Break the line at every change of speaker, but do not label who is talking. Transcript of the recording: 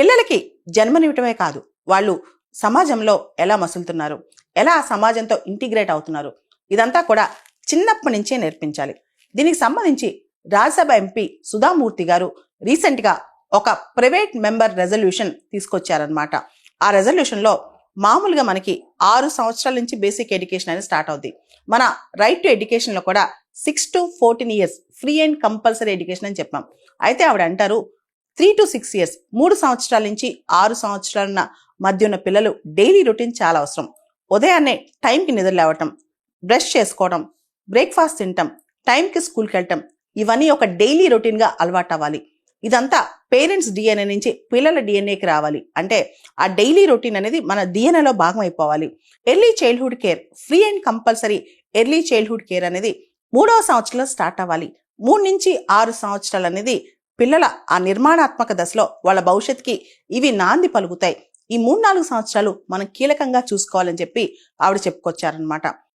పిల్లలకి జన్మనివ్వటమే కాదు, వాళ్ళు సమాజంలో ఎలా మసులుతున్నారు, ఎలా ఆ సమాజంతో ఇంటిగ్రేట్ అవుతున్నారు, ఇదంతా కూడా చిన్నప్పటి నుంచే నేర్పించాలి. దీనికి సంబంధించి రాజ్యసభ ఎంపీ సుధామూర్తి గారు రీసెంట్గా ఒక ప్రైవేట్ మెంబర్ రెజల్యూషన్ తీసుకొచ్చారనమాట. ఆ రెజల్యూషన్లో మామూలుగా మనకి 6 సంవత్సరాల నుంచి బేసిక్ ఎడ్యుకేషన్ అనేది స్టార్ట్ అవుద్ది. మన రైట్ టు ఎడ్యుకేషన్లో కూడా 6 to 14 years free and compulsory education అని చెప్పాం. అయితే ఆవిడ అంటారు 3 to 6 years 3 సంవత్సరాల నుంచి 6 సంవత్సరాల మధ్య ఉన్న పిల్లలు డైలీ రొటీన్ చాలా అవసరం. ఉదయాన్నే టైంకి నిద్ర లేవటం, బ్రష్ చేసుకోవడం, బ్రేక్ఫాస్ట్ తినటం, టైంకి స్కూల్కి వెళ్ళటం, ఇవన్నీ ఒక డైలీ రొటీన్గా అలవాటు అవ్వాలి. ఇదంతా పేరెంట్స్ డిఎన్ఏ నుంచి పిల్లల డిఎన్ఏకి రావాలి. అంటే ఆ డైలీ రొటీన్ అనేది మన డిఎన్ఏలో భాగం అయిపోవాలి. Early childhood care, free and compulsory early childhood care అనేది 3వ సంవత్సరంలో స్టార్ట్ అవ్వాలి. 3 నుంచి 6 సంవత్సరాలు అనేది పిల్లల ఆ నిర్మాణాత్మక దశలో వాళ్ళ భవిష్యత్తుకి ఇవి నాంది పలుకుతాయి. ఈ 3-4 సంవత్సరాలు మనం కీలకంగా చూసుకోవాలని చెప్పి ఆవిడ చెప్పుకొచ్చారనమాట.